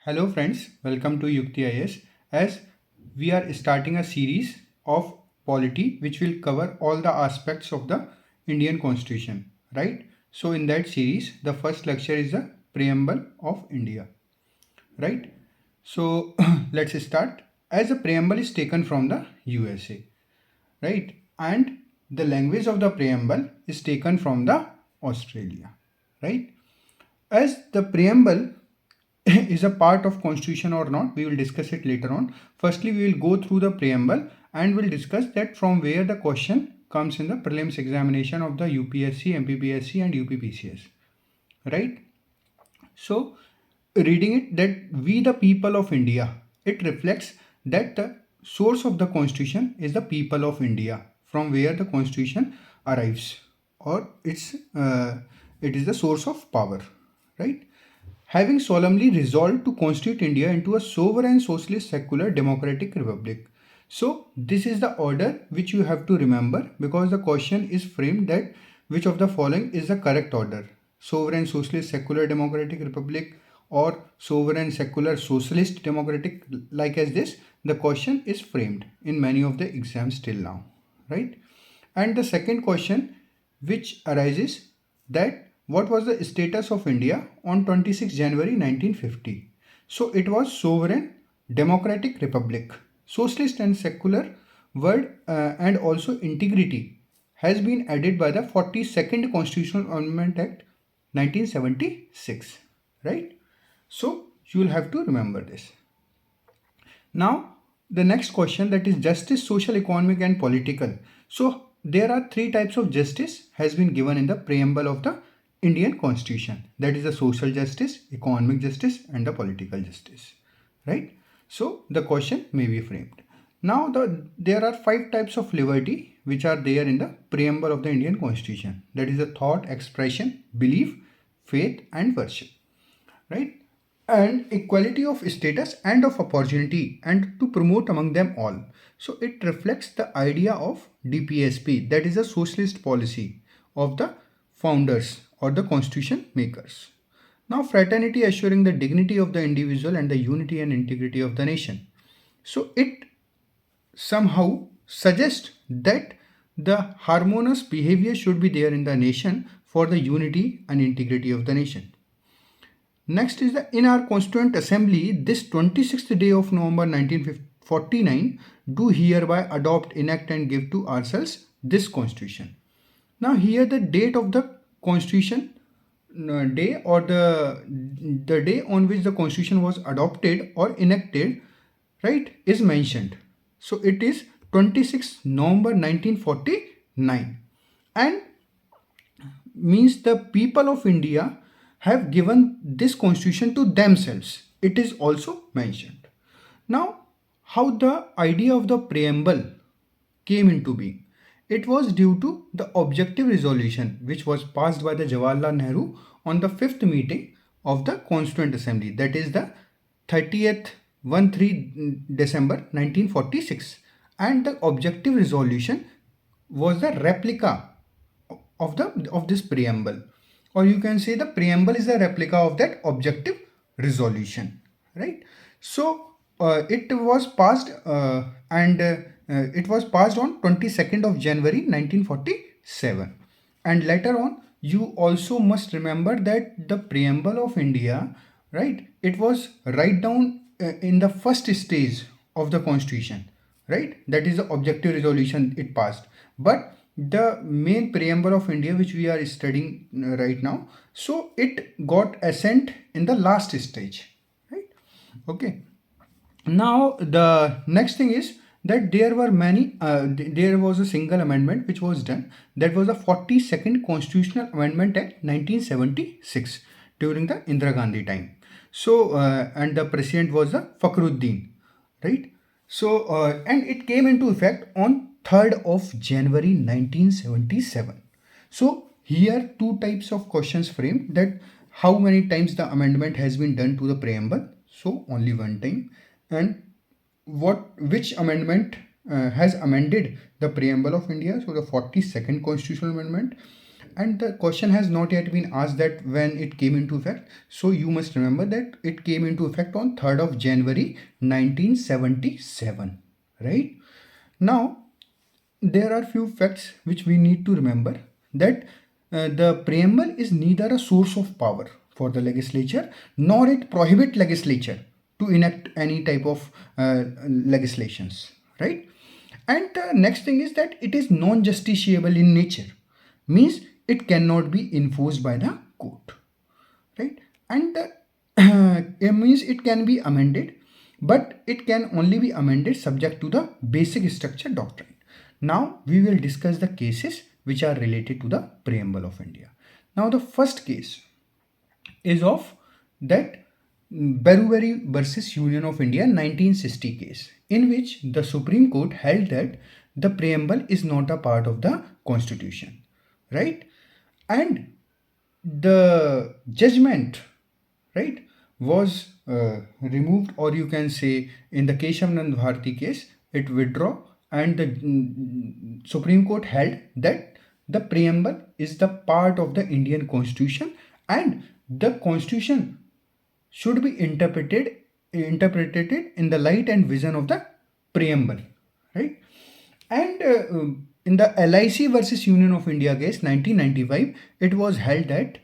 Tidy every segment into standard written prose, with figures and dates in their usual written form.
Hello friends, welcome to Yukti IS. As we are starting a series of polity which will cover all the aspects of the Indian Constitution, right? So in that series, the first lecture is the Preamble of India, right? So let's start. As the preamble is taken from the USA, right? And the language of the preamble is taken from the Australia, right? As the preamble is a part of constitution or not, we will discuss it later on. Firstly, we will go through the preamble and we'll discuss that from where the question comes in the prelims examination of the UPSC, MPPSC and UPPCS, right? So reading it, that we the people of India, it reflects that the source of the constitution is the people of India, from where the constitution arrives, or it is the source of power, right? Having solemnly resolved to constitute India into a sovereign, socialist, secular, democratic republic. So this is the order which you have to remember, because the question is framed that which of the following is the correct order: sovereign, socialist, secular, democratic republic, or sovereign, secular, socialist, democratic. Like as this, the question is framed in many of the exams till now, right? And the second question which arises, that what was the status of India on 26 January 1950? So it was sovereign, democratic republic. Socialist and secular word and also integrity has been added by the 42nd Constitutional Amendment Act 1976, right? So you will have to remember this. Now, the next question, that is justice, social, economic and political. So there are three types of justice has been given in the preamble of the Indian Constitution. That is the social justice, economic justice and the political justice, right? So the question may be framed. Now there are five types of liberty which are there in the preamble of the Indian Constitution. That is the thought, expression, belief, faith and worship, right? And equality of status and of opportunity, and to promote among them all. So it reflects the idea of DPSP, that is a socialist policy of the founders or the constitution makers. Now, fraternity, assuring the dignity of the individual and the unity and integrity of the nation. So it somehow suggests that the harmonious behavior should be there in the nation for the unity and integrity of the nation. Next is the in our Constituent Assembly this 26th day of November 1949 do hereby adopt, enact and give to ourselves this constitution. Now here the date of the constitution day, or the day on which the constitution was adopted or enacted, right, is mentioned. So it is 26 November 1949, and means the people of India have given this constitution to themselves. It is also mentioned. Now, how the idea of the preamble came into being? It was due to the objective resolution which was passed by the Jawaharlal Nehru on the fifth meeting of the Constituent Assembly, that is the 30th 13 December 1946, and the objective resolution was the replica of this preamble, or you can say the preamble is a replica of that objective resolution, right? So it was passed and it was passed on 22nd of January 1947, and later on you also must remember that the preamble of India, right, it was right down in the first stage of the constitution, right? That is the objective resolution it passed. But the main preamble of India which we are studying right now, so it got assent in the last stage, right? Okay. Now the next thing is that there were many there was a single amendment which was done, that was the 42nd Constitutional Amendment Act 1976 during the Indira Gandhi time. So and the president was the Fakhruddin, right? So and it came into effect on 3rd of January 1977. So here two types of questions framed, that how many times the amendment has been done to the preamble. So only one time. And which amendment has amended the preamble of India? So the 42nd constitutional amendment. and the question has not yet been asked that when it came into effect. So you must remember that it came into effect on 3rd of January 1977, right? Now, there are few facts which we need to remember, that the preamble is neither a source of power for the legislature nor it prohibit legislature to enact any type of legislations, right? And the next thing is that it is non-justiciable in nature, means it cannot be enforced by the court, right? And it means it can be amended, but it can only be amended subject to the basic structure doctrine. Now we will discuss the cases which are related to the preamble of India. Now the first case is of that Beruveri versus Union of India 1960 case, in which the Supreme Court held that the preamble is not a part of the constitution, right? And the judgment, right, was removed, or you can say in the Keshavanand Bharati case it withdraw, and the Supreme Court held that the preamble is the part of the Indian constitution and the constitution should be interpreted in the light and vision of the preamble, right? And in the LIC versus Union of India case 1995, it was held that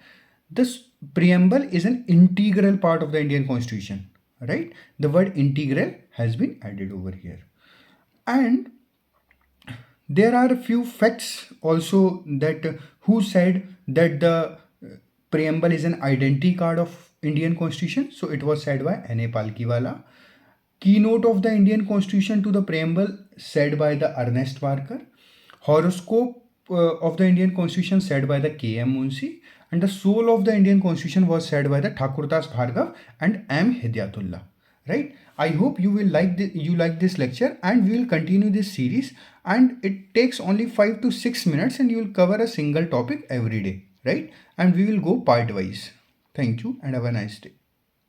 this preamble is an integral part of the Indian constitution, right? The word integral has been added over here. And there are a few facts also that who said that the preamble is an identity card of Indian constitution. So it was said by N.A. Palkiwala. Keynote of the Indian constitution to the preamble said by the Ernest Barker. Horoscope of the Indian constitution said by the K.M. Munshi. And the soul of the Indian constitution was said by the Thakurdas Bhargav and M. Hidyatullah, right? I hope you will like this lecture, and we will continue this series, and it takes only 5 to 6 minutes and you will cover a single topic every day, right? And we will go part wise. Thank you and have a nice day.